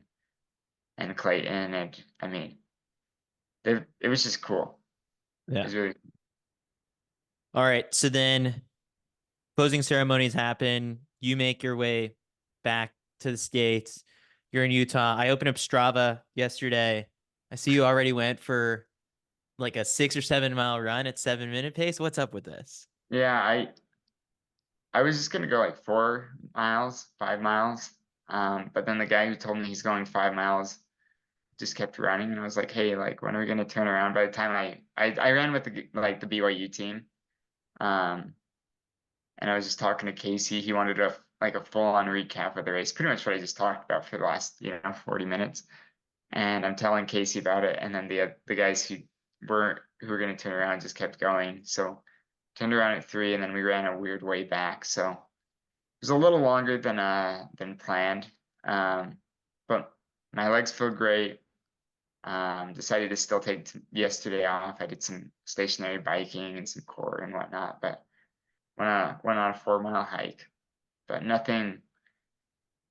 and Clayton. And I mean, it was just cool. It Yeah. was really, All right. So then closing ceremonies happen. You make your way back to the States. You're in Utah. I opened up Strava yesterday. I see you already went for like a 6 or 7 mile run at 7 minute pace. What's up with this? yeah, I was just gonna go like 4 miles, 5 miles. But then the guy who told me he's going 5 miles just kept running, and I was like, hey, like, when are we gonna turn around? By the time I ran with the BYU team. Um, and I was just talking to Casey. He wanted a full on recap of the race, pretty much what I just talked about for the last 40 minutes. And I'm telling Casey about it, and then the guys who were gonna turn around just kept going. So turned around at 3, and then we ran a weird way back. So it was a little longer than planned. But my legs feel great. Decided to still take yesterday off. I did some stationary biking and some core and whatnot, but went on a 4 mile hike, but nothing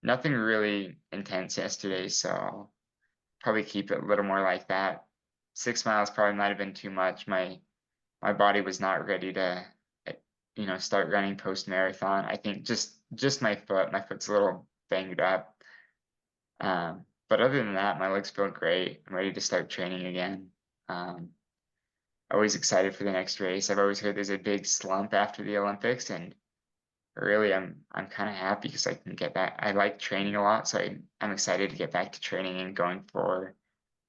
really intense yesterday. So I'll probably keep it a little more like that. 6 miles probably might have been too much. My body was not ready to start running post marathon. I think just my foot's a little banged up. But other than that, my legs feel great. I'm ready to start training again. Always excited for the next race. I've always heard there's a big slump after the Olympics, and really I'm kind of happy because I can get back. I like training a lot, so I'm excited to get back to training and going for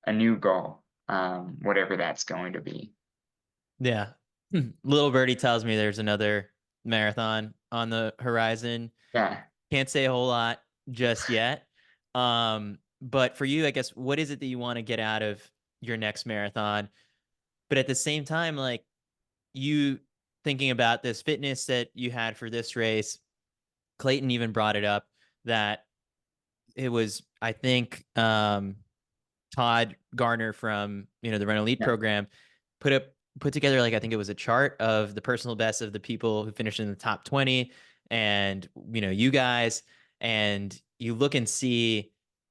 a new goal, whatever that's going to be. Yeah. Little birdie tells me there's another marathon on the horizon. Yeah. Can't say a whole lot just yet. But for you, I guess, what is it that you want to get out of your next marathon? But at the same time, like you thinking about this fitness that you had for this race, Clayton even brought it up that it was, I think, Todd Garner from the Run Elite Yeah. program put together, like, I think it was a chart of the personal best of the people who finished in the top 20, and you guys, and you look and see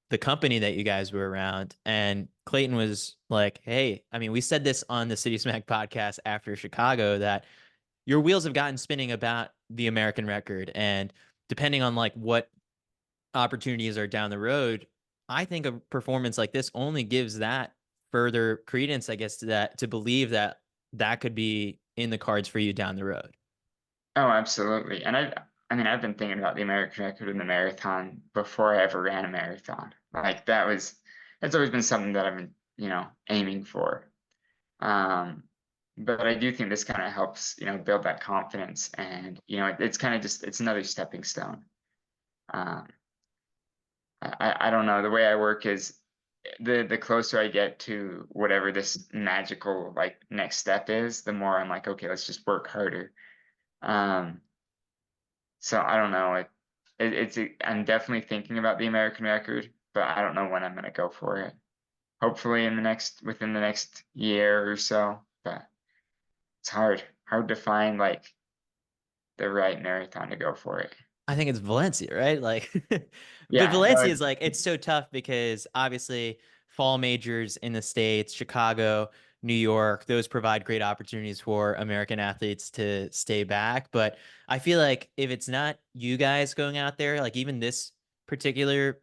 the company that you guys were around, and Clayton was like, hey, I mean, we said this on the City Smack podcast after Chicago, that your wheels have gotten spinning about the American record, and depending on like what opportunities are down the road, I think a performance like this only gives that further credence, I guess, to that, to believe that that could be in the cards for you down the road. Oh, absolutely. And I mean, I've been thinking about the American record in the marathon before I ever ran a marathon. Like that's always been something that I've been, aiming for. Um, but I do think this kind of helps, build that confidence, and it's kind of just it's another stepping stone. Um, I don't know. The way I work is the closer I get to whatever this magical like next step is, the more I'm like, okay, let's just work harder. Um, so I don't know. I'm definitely thinking about the American record, but I don't know when I'm gonna go for it. Hopefully within the next year or so, but it's hard to find like the right marathon to go for it. I think it's Valencia, right? Like, but Yeah, no, Valencia is like, it's so tough because obviously fall majors in the States, Chicago, New York, those provide great opportunities for American athletes to stay back. But I feel like if it's not you guys going out there, like even this particular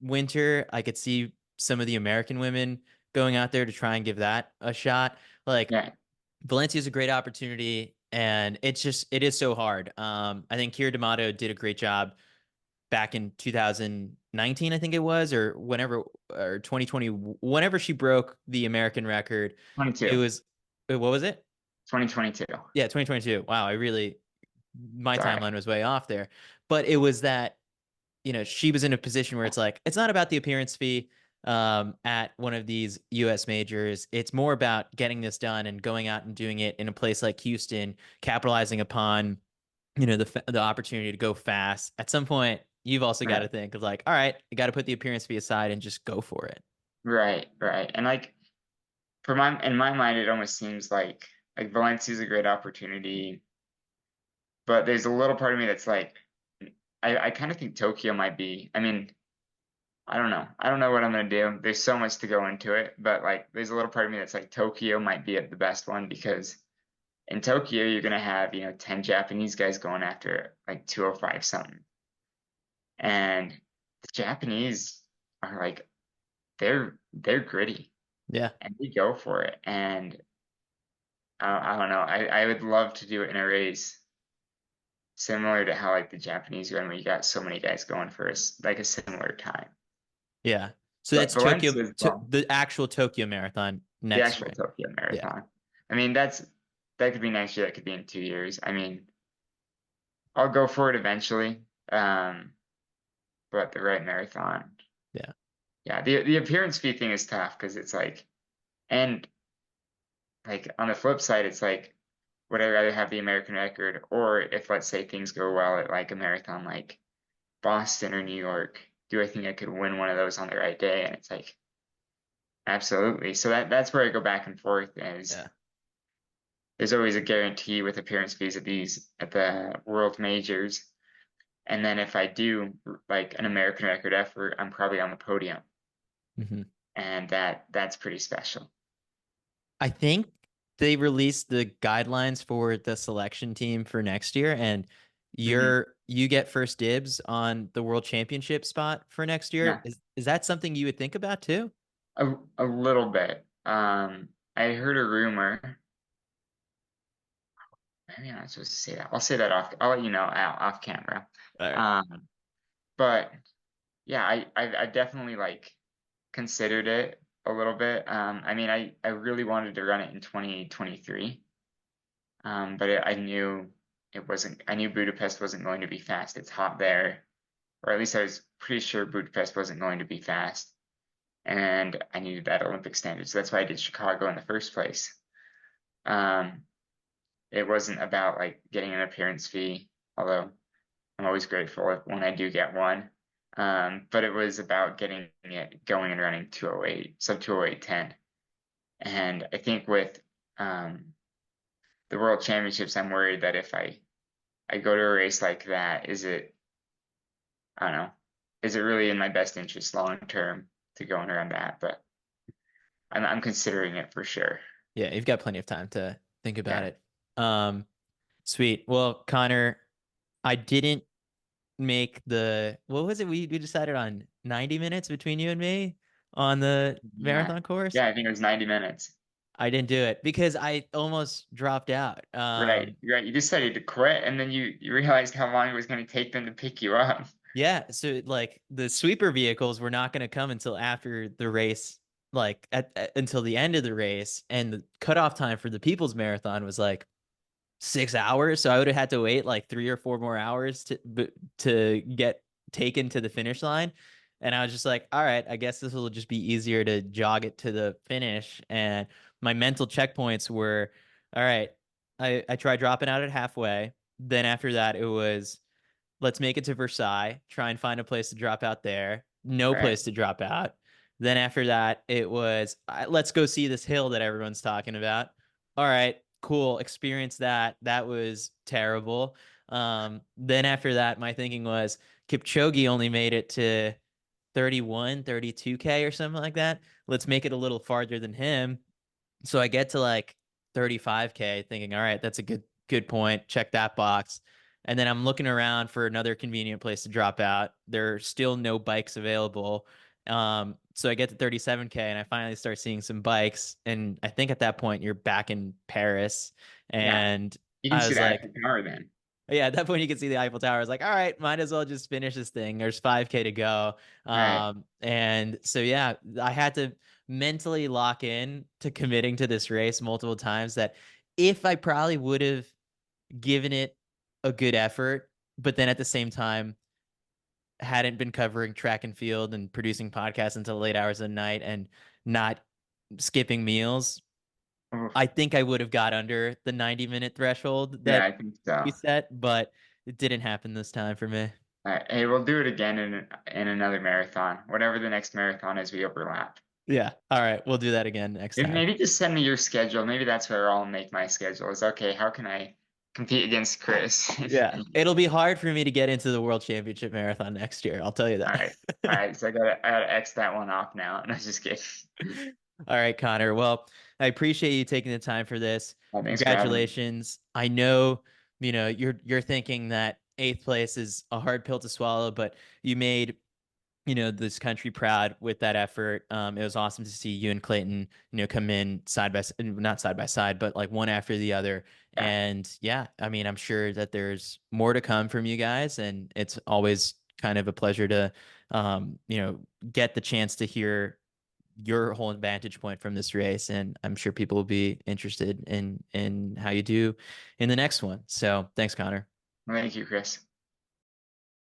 winter, I could see some of the American women going out there to try and give that a shot. Like, yeah, Valencia is a great opportunity, and it is so hard. I think Kira D'Amato did a great job back in 2019, I think it was, or whenever, or 2020, whenever she broke the American record. 22, It was, what was it? 2022. Yeah, 2022. Wow, my Sorry. timeline was way off there. But it was that she was in a position where it's like, it's not about the appearance fee at one of these US majors. It's more about getting this done and going out and doing it in a place like Houston, capitalizing upon, the opportunity to go fast. At some point, you've also got to Right. think of like, all right, you got to put the appearance fee aside and just go for it. Right. Right. And like in my mind, it almost seems like Valencia is a great opportunity, but there's a little part of me that's like, I kind of think Tokyo might be. I mean, I don't know. I don't know what I'm gonna do. There's so much to go into it, but like, there's a little part of me that's like Tokyo might be the best one because in Tokyo you're gonna have 10 Japanese guys going after like 205 something, and the Japanese are like they're gritty Yeah. and they go for it, and I don't know. I would love to do it in a race similar to how like the Japanese run, where you got so many guys going for like a similar time. Yeah. So But that's Tokyo, Valencia as well, the actual Tokyo Marathon the next actual spring. Tokyo Yeah. Marathon. I mean, that could be next year. That could be in 2 years. I mean, I'll go for it eventually. Um, but the right marathon, Yeah. yeah. The appearance fee thing is tough because it's like, and like on the flip side, it's like, would I rather have the American record, or if let's say things go well at like a marathon like Boston or New York, do I think I could win one of those on the right day? And it's like, absolutely. So that's where I go back and forth is Yeah. there's always a guarantee with appearance fees at the world majors. And then if I do like an American record effort, I'm probably on the podium. Hmm. And that's pretty special. I think they released the guidelines for the selection team for next year, and Hmm. you get first dibs on the world championship spot for next year. Yeah, Is that something you would think about too? a little bit. I heard a rumor. Maybe I'm not supposed to say that. I'll say that off. I'll let you know off camera. All right. Um, but yeah, I definitely like considered it a little bit. I mean, I really wanted to run it in 2023. But I knew it wasn't. I knew Budapest wasn't going to be fast. It's hot there, or at least I was pretty sure Budapest wasn't going to be fast, and I needed that Olympic standard. So that's why I did Chicago in the first place. Um, it wasn't about like getting an appearance fee, although I'm always grateful when I do get one. But it was about getting it going and running 208, sub 208.10. And I think with the World Championships, I'm worried that if I go to a race like that, I don't know, is it really in my best interest long term to go and run that? But I'm considering it for sure. Yeah, you've got plenty of time to think about Yeah. it. Um, Sweet. Well, Connor, I didn't make what was it? We decided on 90 minutes between you and me on the Yeah. marathon course. Yeah, I think it was 90 minutes. I didn't do it because I almost dropped out. Right. Right. You decided to quit and then you realized how long it was going to take them to pick you up. Yeah, so like the sweeper vehicles were not going to come until after the race, like until the end of the race, and the cutoff time for the People's Marathon was like 6 hours. So I would have had to wait like 3 or 4 more hours to get taken to the finish line. And I was just like, all right, I guess this will just be easier to jog it to the finish. And my mental checkpoints were, all right, I tried dropping out at halfway. Then after that, it was let's make it to Versailles, try and find a place to drop out there. No Right. place to drop out. Then after that, it was let's go see this hill that everyone's talking about. All right, cool. Experience that. That was terrible. Then after that, my thinking was Kipchoge only made it to 31, 32K or something like that. Let's make it a little farther than him. So I get to like 35K thinking, all right, that's a good point. Check that box. And then I'm looking around for another convenient place to drop out. There are still no bikes available. So I get to 37K and I finally start seeing some bikes. And I think at that point you're back in Paris. Yeah. And You can I see was the like, Eiffel Tower then. yeah, at that point you can see the Eiffel Tower. I was like, all right, might as well just finish this thing. There's 5K to go. Right. And so yeah, I had to mentally lock in to committing to this race multiple times that if I probably would have given it a good effort, but then at the same time hadn't been covering track and field and producing podcasts until late hours of the night and not skipping meals, I Oof. think I would have got under the 90-minute threshold Yeah, that I think so. we set, but it didn't happen this time for me. All right. Hey, we'll do it again in another marathon, whatever the next marathon is. We overlap. Yeah. All right. We'll do that again next time. Maybe just send me your schedule. Maybe that's where I'll make my schedule. Is okay. How can I compete against Chris? Yeah. It'll be hard for me to get into the World Championship Marathon next year. I'll tell you All that. right. All right. So I gotta X that one off now. No, just kidding. All right, Connor. Well, I appreciate you taking the time for this. Thanks for having me. Congratulations. I know, you're thinking that eighth place is a hard pill to swallow, but you made, this country proud with that effort. It was awesome to see you and Clayton, come in not side by side, but like one after the other. Yeah. And yeah, I mean, I'm sure that there's more to come from you guys, and it's always kind of a pleasure to, get the chance to hear your whole vantage point from this race, and I'm sure people will be interested in how you do in the next one. So thanks, Connor. Thank you, Chris.